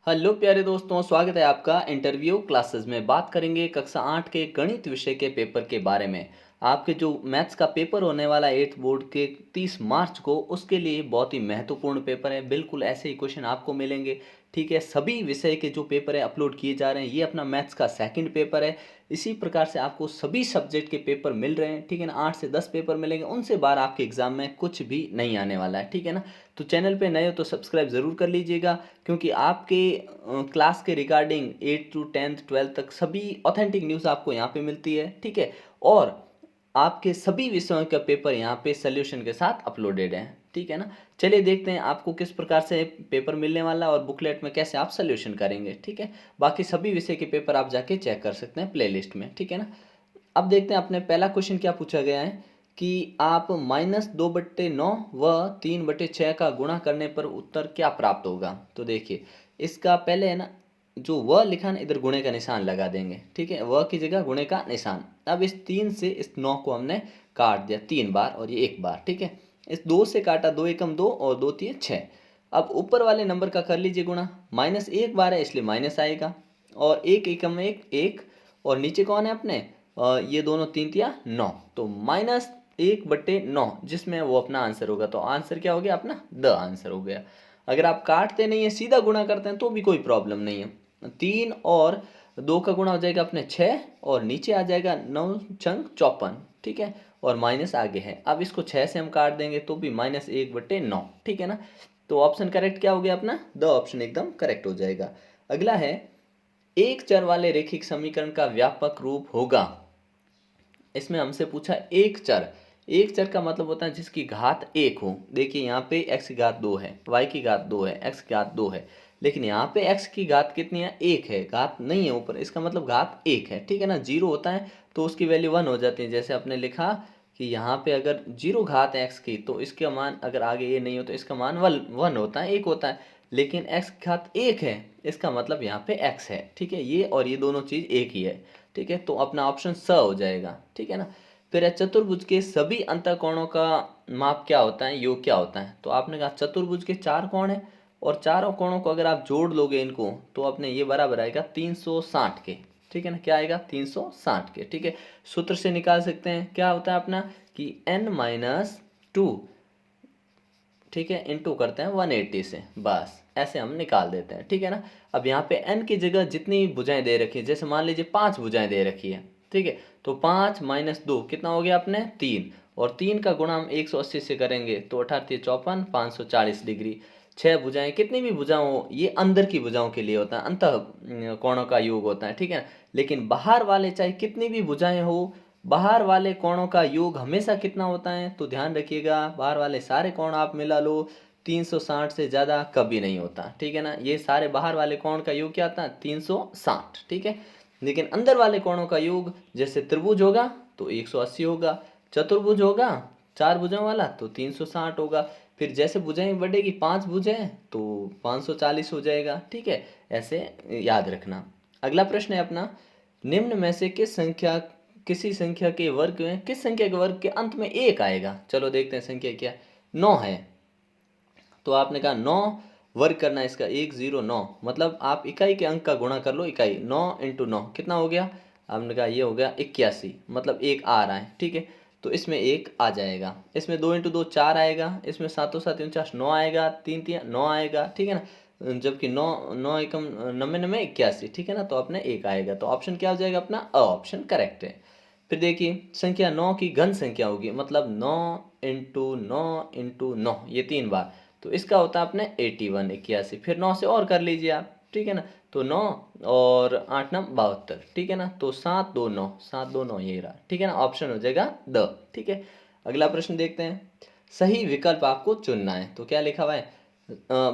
Hello प्यारे दोस्तों, स्वागत है आपका इंटरव्यू क्लासेस में। बात करेंगे कक्षा 8 के गणित विषय के पेपर के बारे में। आपके जो मैथ्स का पेपर होने वाला है 8th बोर्ड के 30 मार्च को, उसके लिए बहुत ही महत्वपूर्ण पेपर है। बिल्कुल ऐसे ही क्वेश्चन आपको मिलेंगे। ठीक है, सभी विषय के जो पेपर है अपलोड किए जा रहे हैं। ये अपना मैथ्स का सेकंड पेपर है। इसी प्रकार से आपको सभी सब्जेक्ट के पेपर मिल रहे हैं। ठीक है ना, 8 से 10 पेपर मिलेंगे, उनसे बाहर आपके एग्जाम में कुछ भी नहीं आने वाला है। ठीक है ना, तो चैनल पे नए हो तो सब्सक्राइब ज़रूर कर लीजिएगा, क्योंकि आपके क्लास के रिगार्डिंग 8 to 10th 12th तक सभी ऑथेंटिक न्यूज़ आपको यहाँ पे मिलती है। ठीक है, और आपके सभी विषयों का पेपर यहाँ पे सोल्यूशन के साथ अपलोडेड है। ठीक है ना, चलिए देखते हैं आपको किस प्रकार से पेपर मिलने वाला है और बुकलेट में कैसे आप सोल्यूशन करेंगे। ठीक है, बाकी सभी विषय के पेपर आप जाके चेक कर सकते हैं प्लेलिस्ट में। ठीक है ना, अब देखते हैं अपने पहला क्वेश्चन क्या पूछा गया है कि आप -2/9 व 3/6 का गुणा करने पर उत्तर क्या प्राप्त होगा। तो देखिए, इसका पहले है ना, जो व लिखा ना, इधर गुणे का निशान लगा देंगे। ठीक है, व की जगह गुणे का निशान। अब इस 3 से इस 9 को हमने काट दिया 3 बार और ये 1 बार। ठीक है, इस 2 से काटा, 2 एकम 2 और 2 3 6। अब ऊपर वाले नंबर का कर लीजिए गुणा। -1 बार है इसलिए माइनस आएगा, और 1 एकम 1 1, और नीचे कौन है अपने, ये दोनों 3 तिया 9, तो -1/9 जिसमें वो अपना आंसर होगा। तो आंसर क्या हो गया अपना, द आंसर हो गया। अगर आप काटते नहीं है, सीधा गुणा करते हैं तो भी कोई प्रॉब्लम नहीं है। 3 और 2 का गुणा हो जाएगा अपने 6, और नीचे आ जाएगा 9 छंग 54। ठीक है, और माइनस आगे है। अब इसको 6 से हम काट देंगे तो भी -1/9। ठीक है ना, तो ऑप्शन करेक्ट क्या हो गया अपना, द ऑप्शन एकदम करेक्ट हो जाएगा। अगला है, एक चर वाले रैखिक समीकरण का व्यापक रूप होगा। इसमें हमसे पूछा एक चर। एक चर का मतलब होता है जिसकी घात 1 हो। देखिए यहाँ पे x की घात 2 है, y की घात 2 है, x की घात 2 है, लेकिन यहाँ पे x की घात कितनी है, 1 है, घात नहीं है ऊपर, इसका मतलब घात 1 है। ठीक है ना, 0 होता है तो उसकी वैल्यू 1 हो जाती है। जैसे आपने लिखा कि यहाँ पे अगर 0 घात है x की, तो इसका मान अगर आगे ये नहीं हो तो इसका मान 1 होता है, 1 होता है। लेकिन x की घात 1 है, इसका मतलब यहाँ पे x है। ठीक है, ये और ये दोनों चीज़ एक ही है। ठीक है, तो अपना ऑप्शन स हो जाएगा। ठीक है ना, फिर है, चतुर्भुज के सभी अंतःकोणों का माप क्या होता है, योग क्या होता है। तो आपने कहा चतुर्भुज के 4 कोण हैं, और चारों कोणों को अगर आप जोड़ लोगे इनको, तो अपने ये बराबर आएगा 360 के। ठीक है ना, क्या आएगा, 360 के। ठीक है, सूत्र से निकाल सकते हैं, क्या होता है अपना कि n-2, ठीक है, इनटू करते हैं 180 से, बस ऐसे हम निकाल देते हैं। ठीक है ना, अब यहाँ पे n की जगह जितनी भुजाएं दे रखी है, जैसे मान लीजिए 5 भुजाएं दे रखी है। ठीक है, तो 5 - 2 कितना हो गया अपने 3, और 3 का गुणा हम 180 से करेंगे तो 18 × 54 540 डिग्री। 6 भुजाएं, कितनी भी भुजाओं हो, ये अंदर की भुजाओं के लिए होता है, अंतः कोणों का योग होता है। ठीक है, लेकिन बाहर वाले चाहे कितनी भी भुजाएं हो, बाहर वाले कोणों का योग हमेशा कितना होता है, तो ध्यान रखिएगा, बाहर वाले सारे कोण आप मिला लो, 360 से ज़्यादा कभी नहीं होता। ठीक है ना, ये सारे बाहर वाले कोण का योग क्या आता है, 360। ठीक है, लेकिन अंदर वाले कोणों का योग, जैसे त्रिभुज होगा तो 180 होगा, चतुर्भुज होगा 4 भुजाओं वाला तो 360 होगा, फिर जैसे भुजाएं बढ़ेगी 5 भुजाएं तो 540 हो जाएगा। ठीक है, ऐसे याद रखना। अगला प्रश्न है अपना, निम्न में से किसी संख्या के वर्ग में, किस संख्या के वर्ग के अंत में 1 आएगा। चलो देखते हैं संख्या क्या, 9 है, तो आपने कहा 9 वर्ग करना है इसका, 109, मतलब आप इकाई के अंक का गुणा कर लो। इकाई 9 × 9 कितना हो गया, आपने कहा ये हो गया 81, मतलब 1 आ रहा है। ठीक है, तो इसमें 1 आ जाएगा। इसमें 2 × 2 4 आएगा, इसमें 7 7 49 9 आएगा, 3 3 9 आएगा। ठीक है ना, जबकि 9 9 एकम 99 81। ठीक है ना, तो अपने 1 आएगा, तो ऑप्शन क्या हो जाएगा अपना, अ ऑप्शन करेक्ट है। फिर देखिए, संख्या 9 की घन संख्या होगी, मतलब 9 × 9 × 9, ये 3 बार, तो इसका होता है अपने 81 81। फिर 9 से और कर लीजिए आप। ठीक है ना, तो 9 और 8 9 72। ठीक है ना, तो 7 2 9 7 2 9 ये रहा। ठीक है ना, ऑप्शन हो जाएगा द। ठीक है, अगला प्रश्न देखते हैं, सही विकल्प आपको चुनना है। तो क्या लिखा हुआ है,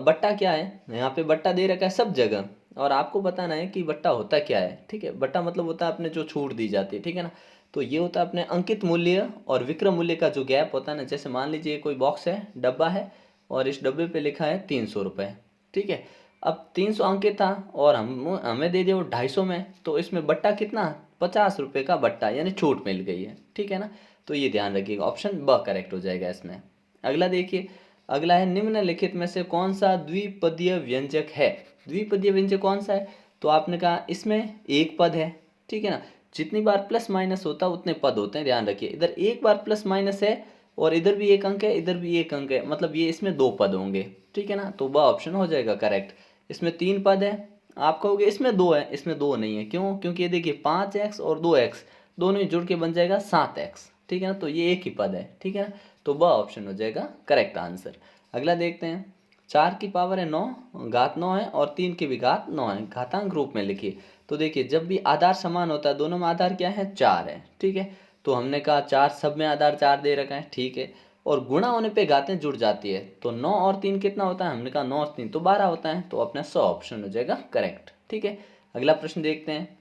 बट्टा क्या है, यहाँ पे बट्टा दे रखा है सब जगह, और आपको बताना है कि बट्टा होता क्या है। ठीक है, बट्टा मतलब होता है अपने जो छूट दी जाती है। ठीक है ना, तो ये होता है अपने अंकित मूल्य और विक्रम मूल्य का जो गैप होता है ना। जैसे मान लीजिए कोई बॉक्स है, डब्बा है, और इस डब्बे पे लिखा है 300 रुपये। ठीक है, अब 300 अंकित था और हमें दे दिया 250 में, तो इसमें बट्टा कितना, 50 रुपये का बट्टा, यानी छूट मिल गई है। ठीक है ना, तो ये ध्यान रखिएगा, ऑप्शन ब करेक्ट हो जाएगा इसमें। अगला देखिए, अगला है, निम्नलिखित में से कौन सा द्विपदीय व्यंजक है। द्विपदीय व्यंजक कौन सा है? तो आपने कहा इसमें एक पद है, ठीक है ना। जितनी बार प्लस माइनस होता है उतने पद होते हैं, ध्यान रखिए। इधर एक बार प्लस माइनस है और इधर भी एक अंक है, इधर भी एक अंक है, मतलब ये इसमें दो पद होंगे, ठीक है ना। तो वह ऑप्शन हो जाएगा करेक्ट। इसमें तीन पद है, आप कहोगे इसमें दो है, इसमें दो नहीं है, क्यों? क्योंकि ये देखिए 5x और 2x दोनों ही जुड़ के बन जाएगा 7x, ठीक है ना। तो ये एक ही पद है, ठीक है ना। तो वह ऑप्शन हो जाएगा करेक्ट आंसर। अगला देखते हैं, 4 की पावर है 9, घात 9 है और 3 की भी घात 9 है, घातांक रूप में लिखिए। तो देखिए जब भी आधार समान होता है, दोनों में आधार क्या है? 4 है, ठीक है। तो हमने कहा 4 सब में आधार 4 दे रखा है, ठीक है। और गुणा होने पे घातें जुड़ जाती है, तो 9 और 3 कितना होता है? हमने कहा 9 और 3 तो 12 होता है, तो अपना 100 ऑप्शन हो जाएगा करेक्ट, ठीक है। अगला प्रश्न देखते हैं।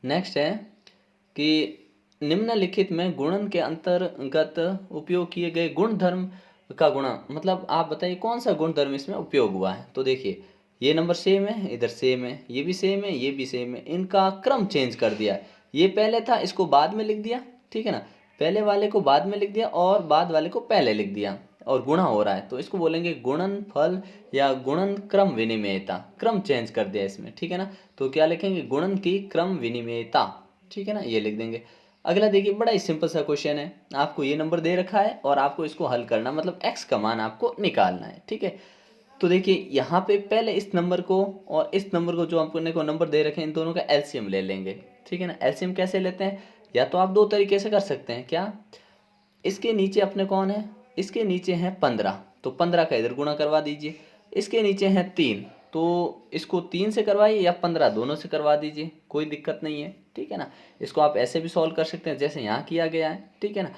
नेक्स्ट है कि निम्नलिखित में गुणन के अंतर्गत उपयोग किए गए गुणधर्म का गुणा, मतलब आप बताइए कौन सा गुणधर्म इसमें उपयोग हुआ है। तो देखिए ये नंबर सेम है, इधर सेम है, ये भी सेम है, ये भी सेम है, इनका क्रम चेंज कर दिया। ये पहले था, इसको बाद में लिख दिया, ठीक है ना। पहले वाले को बाद में लिख दिया और बाद वाले को पहले लिख दिया, और गुणा हो रहा है, तो इसको बोलेंगे गुणन फल या गुणन क्रम विनिमयता। क्रम चेंज कर दिया इसमें, ठीक है ना। तो क्या लिखेंगे? गुणन की क्रम विनिमयता, ठीक है ना, ये लिख देंगे। अगला देखिए, बड़ा ही सिंपल सा क्वेश्चन है, आपको ये नंबर दे रखा है और आपको इसको हल करना, मतलब x का मान आपको निकालना है, ठीक है। तो देखिए यहाँ पे पहले इस नंबर को और इस नंबर को, जो अपने को नंबर दे रखे हैं, इन दोनों का एलसीएम ले लेंगे, ठीक है ना। एलसीएम कैसे लेते हैं? या तो आप दो तरीके से कर सकते हैं, क्या? इसके नीचे अपने कौन है? इसके नीचे है 15, तो 15 का इधर गुणा करवा दीजिए। इसके नीचे है 3, तो इसको 3 से करवाइए या 15 दोनों से करवा दीजिए, कोई दिक्कत नहीं है, ठीक है ना। इसको आप ऐसे भी सॉल्व कर सकते हैं जैसे यहाँ किया गया है, ठीक है ना।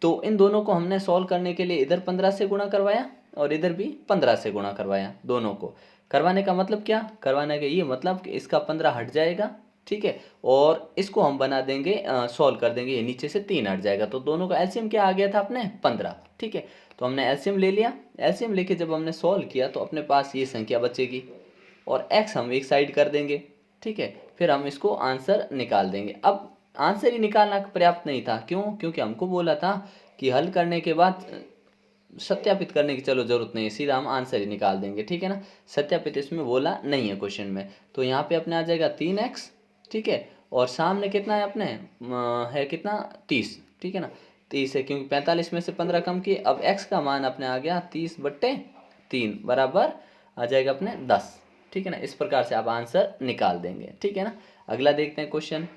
तो इन दोनों को हमने सॉल्व करने के लिए इधर 15 से गुणा करवाया और इधर भी 15 से गुणा करवाया। दोनों को करवाने का मतलब क्या? करवाने का ये मतलब कि इसका 15 हट जाएगा, ठीक है, और इसको हम बना देंगे, सॉल्व कर देंगे, ये नीचे से 3 हट जाएगा, तो दोनों का एलसीएम क्या आ गया था अपने? 15, ठीक है। तो हमने एलसीएम ले लिया। एलसीएम लेके जब हमने सॉल्व किया तो अपने पास ये संख्या बचेगी और x हम एक साइड कर देंगे, ठीक है। फिर हम इसको आंसर निकाल देंगे। अब आंसर ही निकालना पर्याप्त नहीं था, क्यों? क्योंकि हमको बोला था कि हल करने के बाद सत्यापित करने की चलो जरूरत नहीं है, सीधा हम आंसर ही निकाल देंगे, ठीक है ना। सत्यापित इसमें बोला नहीं है क्वेश्चन में। तो यहाँ पे अपने आ जाएगा 3x, ठीक है, और सामने कितना है अपने? है कितना? 30, ठीक है ना। 30 है क्योंकि 45 में से 15 कम किए। अब x का मान अपने आ गया 30/3 बराबर आ जाएगा अपने 10, ठीक है ना। इस प्रकार से आप आंसर निकाल देंगे, ठीक है ना। अगला देखते हैं क्वेश्चन।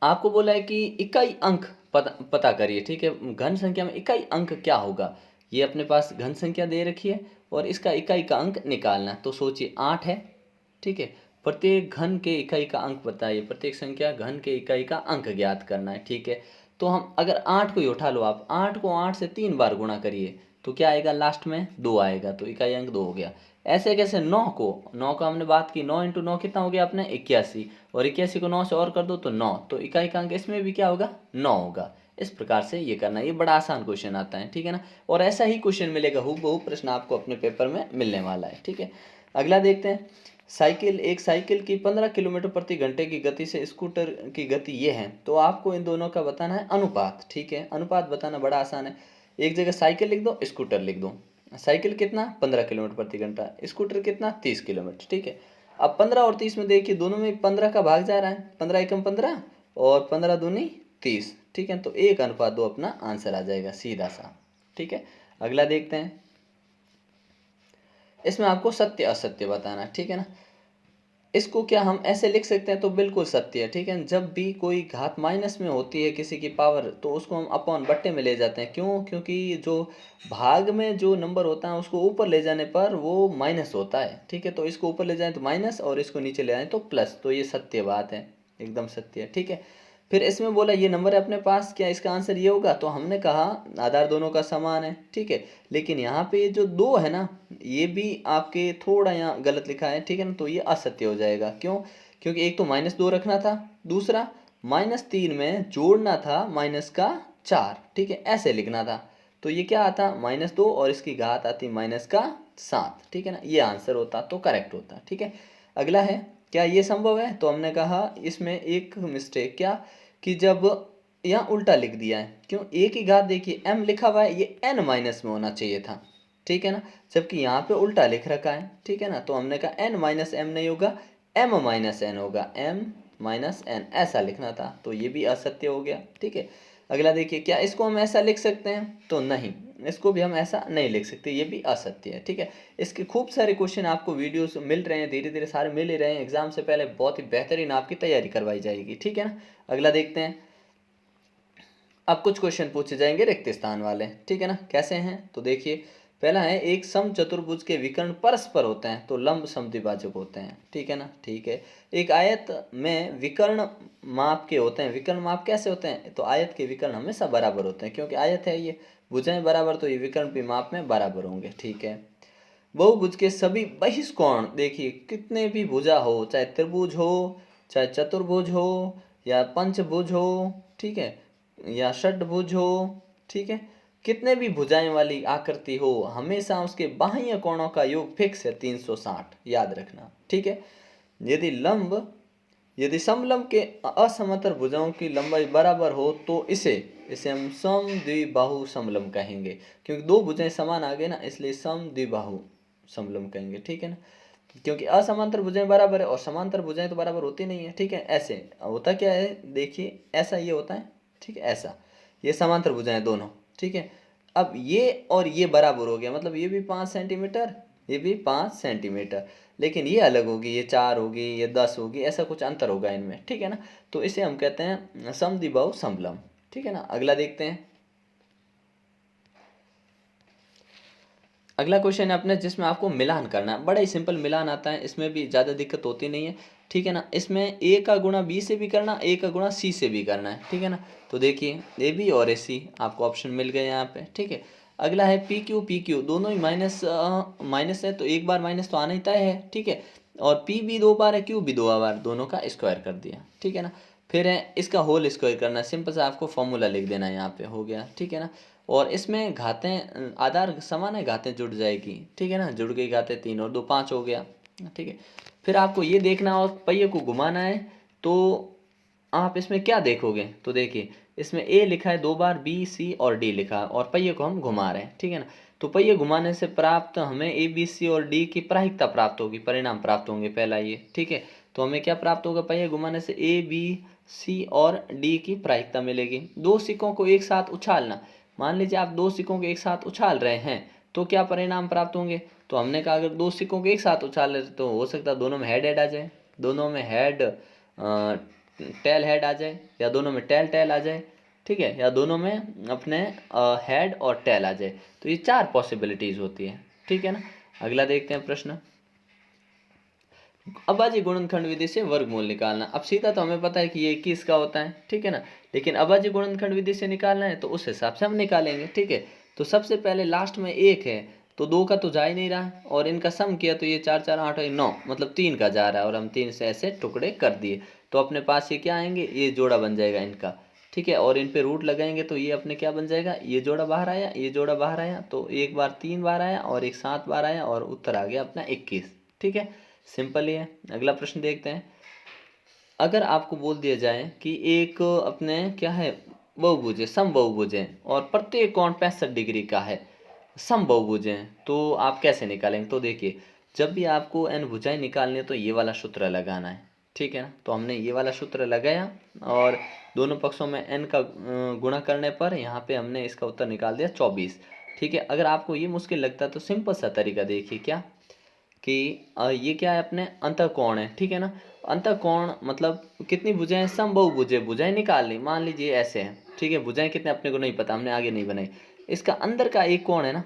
आपको बोला है कि इकाई अंक पता करिए, ठीक है। घन संख्या में इकाई अंक क्या होगा? ये अपने पास घन संख्या दे रखी है और इसका इकाई का अंक निकालना। तो सोचिए 8 है, ठीक है। प्रत्येक घन के इकाई का अंक बताइए, प्रत्येक संख्या घन के इकाई का अंक ज्ञात करना है, ठीक है। तो हम अगर 8 को ही उठा लो, आप 8 को 8 से 3 बार गुणा करिए तो क्या आएगा? लास्ट में 2 आएगा, तो इकाई अंक 2 हो गया। ऐसे कैसे 9 का हमने बात की, 9 × 9 कितना हो गया अपने? 81, और 81 को 9 से और कर दो तो 9, तो इकाई का अंक इसमें भी क्या होगा? 9 होगा। इस प्रकार से ये करना, ये बड़ा आसान क्वेश्चन आता है, ठीक है ना। और ऐसा ही क्वेश्चन मिलेगा, हूबहू प्रश्न आपको अपने पेपर में मिलने वाला है, ठीक है। अगला देखते हैं। एक साइकिल की 15 किलोमीटर प्रति घंटे की गति से स्कूटर की गति ये है, तो आपको इन दोनों का बताना है अनुपात, ठीक है। अनुपात बताना बड़ा आसान है, एक जगह साइकिल लिख दो, स्कूटर लिख दो। साइकिल कितना? 15 किलोमीटर प्रति घंटा, स्कूटर कितना? 30 किलोमीटर, ठीक है। अब 15 और 30 में देखिए, दोनों में 15 का भाग जा रहा है, 15 एकम 15 और 15 दूनी 30, ठीक है। तो 1:2 अपना आंसर आ जाएगा, सीधा सा, ठीक है। अगला देखते हैं। इसमें आपको सत्य असत्य बताना है, ठीक है ना। इसको क्या हम ऐसे लिख सकते हैं? तो बिल्कुल सत्य है, ठीक है। जब भी कोई घात माइनस में होती है किसी की पावर, तो उसको हम अपॉन बट्टे में ले जाते हैं, क्यों? क्योंकि जो भाग में जो नंबर होता है उसको ऊपर ले जाने पर वो माइनस होता है, ठीक है। तो इसको ऊपर ले जाए तो माइनस और इसको नीचे ले जाए तो प्लस, तो ये सत्य बात है, एकदम सत्य है, ठीक है। फिर इसमें बोला ये नंबर है अपने पास, क्या इसका आंसर ये होगा? तो हमने कहा आधार दोनों का समान है, ठीक है। लेकिन यहाँ पे जो 2 है ना, ये भी आपके थोड़ा यहाँ गलत लिखा है, ठीक है ना। तो ये असत्य हो जाएगा, क्यों? क्योंकि एक तो -2 रखना था, दूसरा -3 में जोड़ना था -4, ठीक है, ऐसे लिखना था। तो ये क्या आता? -2 और इसकी घात आती -7, ठीक है ना। ये आंसर होता तो करेक्ट होता, ठीक है। अगला है, क्या ये संभव है? तो हमने कहा इसमें एक मिस्टेक, क्या कि जब यहाँ उल्टा लिख दिया है, क्यों? एक ही घात देखिए m लिखा हुआ है, ये n माइनस में होना चाहिए था, ठीक है ना, जबकि यहाँ पे उल्टा लिख रखा है, ठीक है ना। तो हमने कहा n माइनस एम नहीं होगा, m माइनस एन होगा, m माइनस एन, ऐसा लिखना था, तो ये भी असत्य हो गया, ठीक है। अगला देखिए, क्या इसको हम ऐसा लिख सकते हैं? तो नहीं, इसको भी हम ऐसा नहीं लिख सकते, ये भी असत्य है, ठीक है। इसके खूब सारे क्वेश्चन आपको वीडियोस मिल रहे हैं, धीरे धीरे सारे मिल ही रहे हैं, एग्जाम से पहले बहुत ही बेहतरीन आपकी तैयारी करवाई जाएगी, ठीक है ना। अगला देखते हैं, अब कुछ क्वेश्चन पूछे जाएंगे रिक्त स्थान वाले, ठीक है ना। कैसे हैं? तो देखिए, पहला है, एक सम चतुर्भुज के विकर्ण परस्पर होते हैं तो लंब समद्विभाजक होते हैं, ठीक है ना, ठीक है। एक आयत में विकर्ण माप के होते हैं, विकर्ण माप कैसे होते हैं? तो आयत के विकर्ण हमेशा बराबर होते हैं, क्योंकि आयत है ये, भुजाएं बराबर, तो ये विकर्ण भी माप में बराबर होंगे, ठीक है। बहुभुज के सभी बहिष्कोण, देखिए कितने भी भुजा हो, चाहे त्रिभुज हो, चाहे चतुर्भुज हो, या पंचभुज हो, ठीक है, या षटभुज हो, ठीक है, कितने भी भुजाएं वाली आकृति हो, हमेशा उसके बाह्य कोणों का योग फिक्स है 360, याद रखना, ठीक है। यदि लंब यदि समलंब के असमांतर भुजाओं की लंबाई बराबर हो तो इसे इसे हम समद्विबाहु समलंब कहेंगे, क्योंकि दो भुजाएं समान आ गए ना, इसलिए समद्विबाहु समलंब कहेंगे, ठीक है ना। क्योंकि असमांतर भुजाएं बराबर है और समांतर भुजाएं तो बराबर होती नहीं है, ठीक है। ऐसे होता क्या है, देखिए ऐसा ये होता है, ठीक है, ऐसा ये समांतर भुजाएं दोनों, ठीक है। अब ये और ये बराबर हो गया, मतलब ये भी 5 सेंटीमीटर, ये भी 5 सेंटीमीटर, लेकिन ये अलग होगी, ये 4 होगी, ये 10 होगी, ऐसा कुछ अंतर होगा इनमें, ठीक है ना। तो इसे हम कहते हैं समद्विबाहु समलंब, ठीक है ना। अगला देखते हैं, अगला क्वेश्चन है अपने, जिसमें आपको मिलान करना है, बड़ा ही सिंपल मिलान आता है, इसमें भी ज़्यादा दिक्कत होती नहीं है, ठीक है ना। इसमें ए का गुणा बी से भी करना, ए का गुणा सी से भी करना है, ठीक है ना। तो देखिए, ए बी और ए सी आपको ऑप्शन मिल गए यहाँ पे, ठीक है। अगला है पी क्यू दोनों ही माइनस माइनस है, तो एक बार माइनस तो आना ही तय है, ठीक है। और पी भी 2 बार है, क्यू भी 2 बार, दोनों का स्क्वायर कर दिया, ठीक है ना। फिर है इसका होल स्क्वायर करना, सिंपल सा आपको फॉर्मूला लिख देना है यहाँ पे, हो गया, ठीक है ना। और इसमें घातें आधार समान है, घातें जुड़ जाएगी, ठीक है ना, जुड़ गई घातें, 3 और 2 5 हो गया, ठीक है। फिर आपको ये देखना और पहिए को घुमाना है, तो आप इसमें क्या देखोगे? तो देखिए, इसमें ए लिखा है 2 बार, बी सी और डी लिखा है, और पहिए को हम घुमा रहे हैं, ठीक है ना। तो पहिए घुमाने से प्राप्त हमें ए बी सी और डी की प्रायिकता प्राप्त होगी, परिणाम प्राप्त होंगे, पहला ये, ठीक है। तो हमें क्या प्राप्त होगा? पहिए घुमाने से ए बी सी और डी की प्रायिकता मिलेगी। दो सिक्कों को एक साथ उछालना, मान लीजिए आप दो सिक्कों को एक साथ उछाल रहे हैं, तो क्या परिणाम प्राप्त होंगे? तो हमने कहा, अगर दो सिक्कों को एक साथ उछाल रहे तो हो सकता है दोनों में हेड हेड आ जाए, दोनों में हेड टेल हेड आ जाए, या दोनों में टेल टेल आ जाए, ठीक है, या दोनों में अपने हेड और टेल आ जाए। तो ये 4 पॉसिबिलिटीज होती है, ठीक है ना। अगला देखते हैं प्रश्न, अभाज्य गुणनखंड विधि से वर्गमूल निकालना। अब सीधा तो हमें पता है कि ये 21 का होता है, ठीक है ना, लेकिन अभाज्य गुणनखंड विधि से निकालना है तो उस हिसाब से हम निकालेंगे, ठीक है। तो सबसे पहले लास्ट में 1 है, तो 2 का तो जा ही नहीं रहा है, और इनका सम किया तो ये 4 4 8 और 9, मतलब 3 का जा रहा है, और हम 3 से ऐसे टुकड़े कर दिए, तो अपने पास ये क्या आएंगे? ये जोड़ा बन जाएगा इनका, ठीक है। और इन पे रूट लगाएंगे तो ये अपने क्या बन जाएगा? ये जोड़ा बाहर आया, ये जोड़ा बाहर आया, तो एक बार 3 बार आया और एक 7 बार आया, और उत्तर आ गया अपना 21, ठीक है। सिंपल ही है। अगला प्रश्न देखते हैं, अगर आपको बोल दिया जाए कि एक अपने क्या है, बहुभुज है, समबहुभुज है, और प्रत्येक कोण 65 डिग्री का है, समबहुभुज है, तो आप कैसे निकालेंगे? तो देखिए, जब भी आपको n भुजाएं निकालनी है तो ये वाला सूत्र लगाना है, ठीक है ना। तो हमने ये वाला सूत्र लगाया, और दोनों पक्षों में n का गुणा करने पर यहाँ पे हमने इसका उत्तर निकाल दिया 24, ठीक है। अगर आपको ये मुश्किल लगता है तो सिंपल सा तरीका देखिए, क्या कि ये क्या है, अपने अंतःकोण है, ठीक है ना। अंतःकोण मतलब कितनी भुजाएं हैं? समबाहु भुजाएं निकालनी, मान लीजिए ऐसे है, ठीक है। भुजाएं कितने अपने को नहीं पता, हमने आगे नहीं बनाई। इसका अंदर का एक कोण है ना,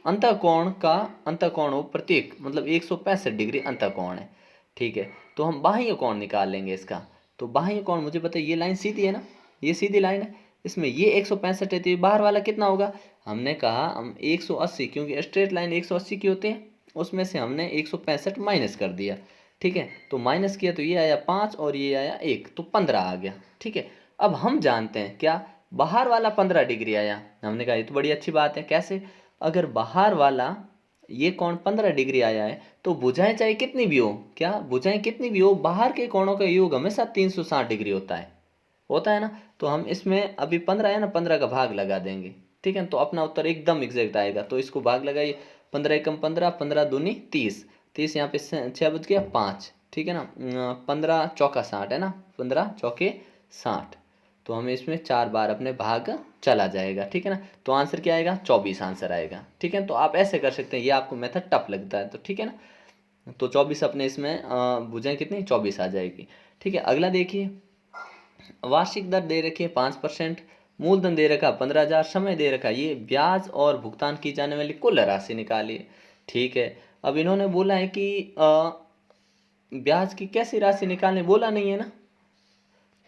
अंतःकोण हो प्रत्येक, मतलब 165 डिग्री अंतःकोण है, ठीक है। तो हम बाह्य कोण निकाल लेंगे इसका। तो बाह्य कोण मुझे पता है, ये लाइन सीधी है ना, ये सीधी लाइन है, इसमें ये 165 है, तो ये बाहर वाला कितना होगा? हमने कहा हम 180, क्योंकि स्ट्रेट लाइन 180 की होती है, उसमें से हमने 165 माइनस कर दिया, ठीक है। तो माइनस किया तो ये आया 5 और ये आया 1, तो 15 आ गया, ठीक है। अब हम जानते हैं क्या, बाहर वाला 15 डिग्री आया, हमने कहा ये तो बड़ी अच्छी बात है। कैसे? अगर बाहर वाला ये कोण 15 डिग्री आया है, तो भुजाएं चाहे कितनी भी हो, क्या भुजाएं कितनी भी हो, बाहर के कोणों का योग हमेशा 360 डिग्री होता है ना। तो हम इसमें अभी 15 है ना, 15 का भाग लगा देंगे, ठीक है, तो अपना उत्तर एकदम एग्जैक्ट आएगा। तो इसको भाग लगाइए, 15 एकम 15, 15 दूनी 30, 30 यहाँ पे 6 बज गया 5, ठीक है ना, 15 चौका 60 है ना, 15 चौके 60, तो हमें इसमें 4 बार अपने भाग चला जाएगा, ठीक है ना। तो आंसर क्या आएगा, 24 आंसर आएगा, ठीक है। तो आप ऐसे कर सकते हैं, ये आपको मेथड टफ लगता है तो ठीक है ना। तो 24 अपने इसमें भुजाएं कितनी, 24 आ जाएगी, ठीक है। अगला देखिए, वार्षिक दर दे रखी है 5%, मूलधन दे रखा 15,000, समय दे रखा ये ब्याज और भुगतान की जाने वाली कुल राशि निकालिए, ठीक है। अब इन्होंने बोला है कि ब्याज की कैसी राशि निकालने, बोला नहीं है ना,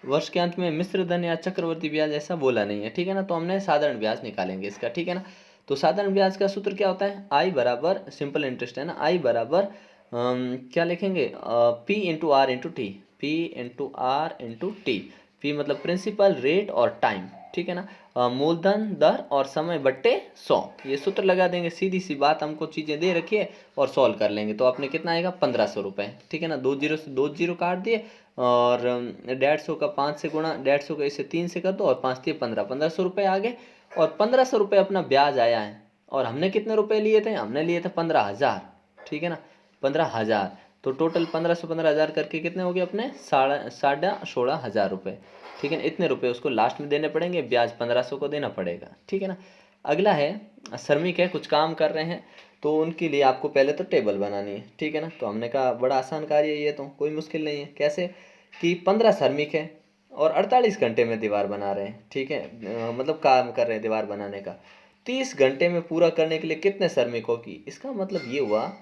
वर्ष के अंत में मिश्र धन या चक्रवर्ती ब्याज ऐसा बोला नहीं है, ठीक है ना। तो हमने साधारण ब्याज निकालेंगे इसका, ठीक है ना। तो साधारण ब्याज का सूत्र क्या होता है, आई बराबर, सिंपल इंटरेस्ट है ना, आई बराबर क्या लिखेंगे, P into R into T, P into R into T, P मतलब प्रिंसिपल, रेट और टाइम, ठीक है ना, मूलधन, दर और समय बट्टे 100, ये सूत्र लगा देंगे, सीधी सी बात, हमको चीज़ें दे रखी है और सॉल्व कर लेंगे। तो आपने कितना आएगा, 1500 रुपये, ठीक है ना, 2 जीरो से 2 जीरो काट दिए, और 150 का 5 से गुणा, 150 का इसे 3 से कर दो, और 5 दिए 15, 1500 रुपये आ गए, और 1500 रुपये अपना ब्याज आया है। और हमने कितने रुपए लिए थे, हमने लिए थे 15,000, ठीक है ना, 15,000। तो टोटल 1500 15,000 करके कितने हो गए अपने, 16,500 रुपये, ठीक है ना। इतने रुपए उसको लास्ट में देने पड़ेंगे, ब्याज 1500 को देना पड़ेगा, ठीक है ना। अगला है, श्रमिक है, कुछ काम कर रहे हैं, तो उनके लिए आपको पहले तो टेबल बनानी है, ठीक है ना। तो हमने कहा बड़ा आसान कार्य है ये, तो कोई मुश्किल नहीं है। कैसे कि 15 श्रमिक है और 48 घंटे में दीवार बना रहे हैं, ठीक है, मतलब काम कर रहे हैं दीवार बनाने का, 30 घंटे में पूरा करने के लिए कितने श्रमिकों की, इसका मतलब ये हुआ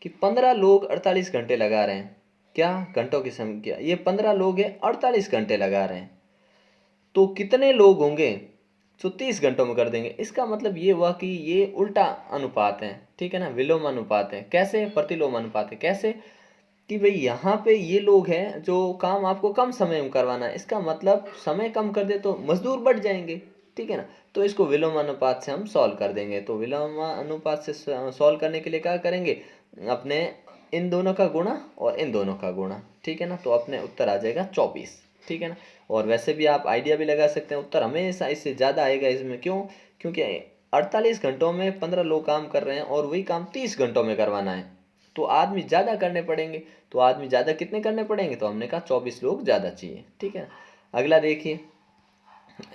कि 15 लोग 48 घंटे लगा रहे हैं, क्या घंटों की संख्या, ये 15 लोग हैं 48 घंटे लगा रहे हैं, तो कितने लोग होंगे जो 30 घंटों में कर देंगे। इसका मतलब ये हुआ कि ये उल्टा अनुपात है, ठीक है ना, विलोम अनुपात है। कैसे, प्रतिलोम अनुपात है। कैसे कि भाई यहाँ पे ये लोग हैं जो काम आपको कम समय में करवाना है, इसका मतलब समय कम कर दे तो मजदूर बढ़ जाएंगे, ठीक है ना। तो इसको विलोम अनुपात से हम सॉल्व कर देंगे। तो विलोम अनुपात से सॉल्व करने के लिए क्या करेंगे, अपने इन दोनों का गुणा और इन दोनों का गुणा, ठीक है ना। तो अपने उत्तर आ जाएगा 24, ठीक है ना। और वैसे भी आप आइडिया भी लगा सकते हैं, उत्तर हमेशा इससे ज़्यादा आएगा इसमें, क्यों, क्योंकि 48 घंटों में 15 लोग काम कर रहे हैं और वही काम 30 घंटों में करवाना है, तो आदमी ज़्यादा करने पड़ेंगे। तो आदमी ज़्यादा कितने करने पड़ेंगे, तो हमने कहा 24 लोग ज़्यादा चाहिए, ठीक है। अगला देखिए,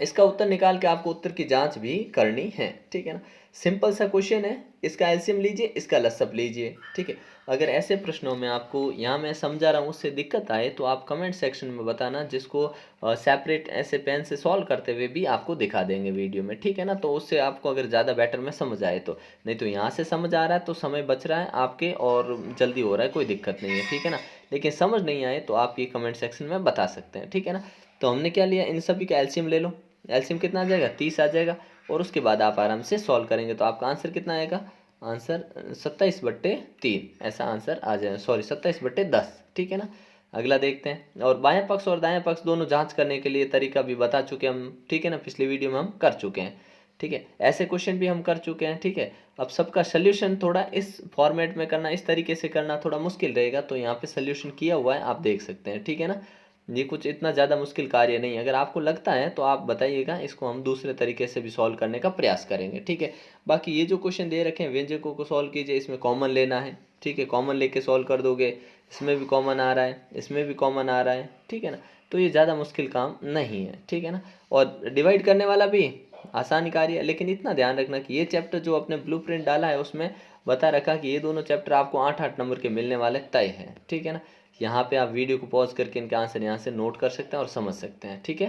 इसका उत्तर निकाल के आपको उत्तर की जांच भी करनी है, ठीक है ना। सिंपल सा क्वेश्चन है, इसका एलसीएम लीजिए, इसका लसअप लीजिए, ठीक है। अगर ऐसे प्रश्नों में आपको यहाँ मैं समझा रहा हूँ उससे दिक्कत आए तो आप कमेंट सेक्शन में बताना, जिसको सेपरेट ऐसे पेन से सॉल्व करते हुए भी आपको दिखा देंगे वीडियो में, ठीक है ना। तो उससे आपको अगर ज़्यादा बेटर में समझ आए तो, नहीं तो यहाँ से समझ आ रहा है तो समय बच रहा है आपके और जल्दी हो रहा है, कोई दिक्कत नहीं है, ठीक है ना। लेकिन समझ नहीं आए तो आप ये कमेंट सेक्शन में बता सकते हैं, ठीक है ना। तो हमने क्या लिया, इन सभी का एलसीएम ले लो, एलसीएम कितना आ जाएगा, 30 आ जाएगा, और उसके बाद आप आराम से सॉल्व करेंगे तो आपका आंसर कितना आएगा, आंसर 27/3 ऐसा आंसर आ जाएगा, सॉरी 27/10, ठीक है ना। अगला देखते हैं, और बाएं पक्ष और दाएं पक्ष दोनों जांच करने के लिए तरीका भी बता चुके हम, ठीक है ना, पिछली वीडियो में हम कर चुके हैं, ठीक है। ऐसे क्वेश्चन भी हम कर चुके हैं, ठीक है। अब सबका सोल्यूशन थोड़ा इस फॉर्मेट में करना, इस तरीके से करना थोड़ा मुश्किल रहेगा, तो यहाँ पे सोल्यूशन किया हुआ है, आप देख सकते हैं, ठीक है ना। ये कुछ इतना ज़्यादा मुश्किल कार्य नहीं है, अगर आपको लगता है तो आप बताइएगा, इसको हम दूसरे तरीके से भी सॉल्व करने का प्रयास करेंगे, ठीक है। बाकी ये जो क्वेश्चन दे रखे हैं व्यंजकों को सॉल्व कीजिए, इसमें कॉमन लेना है, ठीक है, कॉमन लेके सॉल्व कर दोगे, इसमें भी कॉमन आ रहा है, इसमें भी कॉमन आ रहा है, ठीक है ना। तो ये ज़्यादा मुश्किल काम नहीं है, ठीक है ना। और डिवाइड करने वाला भी आसानी कार्य है, लेकिन इतना ध्यान रखना कि ये चैप्टर जो अपने ब्लूप्रिंट डाला है उसमें बता रखा कि ये दोनों चैप्टर आपको 8-8 नंबर के मिलने वाले तय है, ठीक है ना। यहाँ पे आप वीडियो को पॉज करके इनके आंसर यहाँ से नोट कर सकते हैं और समझ सकते हैं, ठीक है,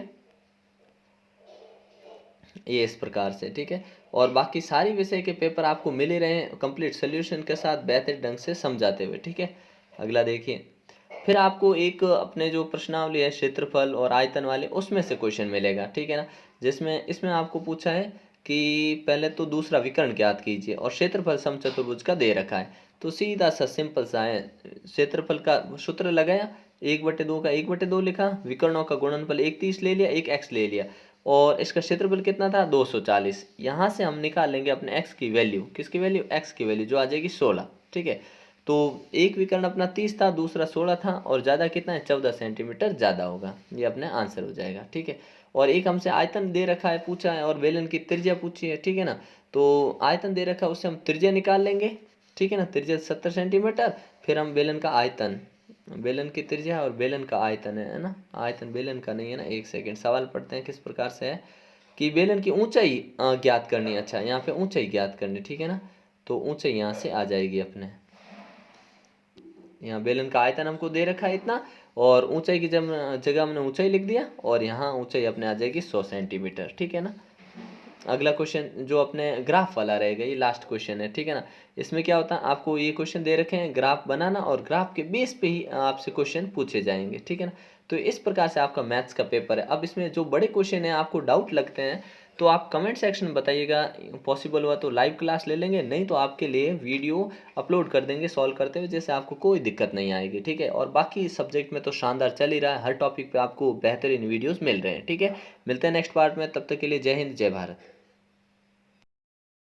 ये इस प्रकार से, ठीक है। और बाकी सारी विषय के पेपर आपको मिल ही रहे हैं कंप्लीट सोल्यूशन के साथ, बेहतर ढंग से समझाते हुए, ठीक है। अगला देखिए, फिर आपको एक अपने जो प्रश्नावली है क्षेत्रफल और आयतन वाले, उसमें से क्वेश्चन मिलेगा, ठीक है ना। जिसमें इसमें आपको पूछा है कि पहले तो दूसरा विकर्ण ज्ञात कीजिए, और क्षेत्रफल समचतुर्भुज का दे रखा है, तो सीधा सा सिंपल सा है, क्षेत्रफल का सूत्र लगाया, 1/2 का 1/2 लिखा, विकर्णों का गुणनफल 1/30 ले लिया, 1x ले लिया, और इसका क्षेत्रफल कितना था 240। यहाँ से हम निकाल लेंगे अपने x की वैल्यू, किसकी वैल्यू, x की वैल्यू जो आ जाएगी 16, ठीक है। तो एक विकर्ण अपना 30 था, दूसरा 16 था, और ज़्यादा कितना है, 14 सेंटीमीटर ज़्यादा होगा। ये अपना आंसर हो जाएगा, ठीक है। और एक हमसे आयतन दे रखा है, पूछा है, और बेलन की त्रिज्या पूछी है, ठीक है ना। तो आयतन दे रखा है, उससे हम त्रिज्या निकाल लेंगे, ठीक है ना। त्रिज्या 70 सेंटीमीटर, फिर हम बेलन का आयतन, बेलन की त्रिज्या और बेलन का आयतन है ना। आयतन बेलन का नहीं है ना। एक सेकेंड, सवाल पढ़ते हैं किस प्रकार से है कि बेलन की ऊंचाई ज्ञात करनी है। अच्छा, यहाँ पे ऊंचाई ज्ञात करनी, ठीक है ना। तो ऊंचाई यहाँ से आ जाएगी अपने, यहाँ बेलन का आयतन हमको दे रखा है इतना, और ऊंचाई की जगह हमने ऊंचाई लिख दिया, और यहाँ ऊंचाई अपने आ जाएगी 100 सेंटीमीटर, ठीक है ना। अगला क्वेश्चन जो अपने ग्राफ वाला रहेगा, ये लास्ट क्वेश्चन है, ठीक है ना। इसमें क्या होता है, आपको ये क्वेश्चन दे रखे हैं ग्राफ बनाना, और ग्राफ के बेस पे ही आपसे क्वेश्चन पूछे जाएंगे, ठीक है ना। तो इस प्रकार से आपका मैथ्स का पेपर है। अब इसमें जो बड़े क्वेश्चन हैं, आपको डाउट लगते हैं, तो आप कमेंट सेक्शन में बताइएगा। पॉसिबल हुआ तो लाइव क्लास ले लेंगे, नहीं तो आपके लिए वीडियो अपलोड कर देंगे सॉल्व करते हुए, जैसे आपको कोई दिक्कत नहीं आएगी, ठीक है। और बाकी सब्जेक्ट में तो शानदार चल ही रहा है, हर टॉपिक पे आपको बेहतरीन वीडियोस मिल रहे हैं, ठीक है। मिलते हैं नेक्स्ट पार्ट में, तब तक के लिए जय हिंद, जय भारत।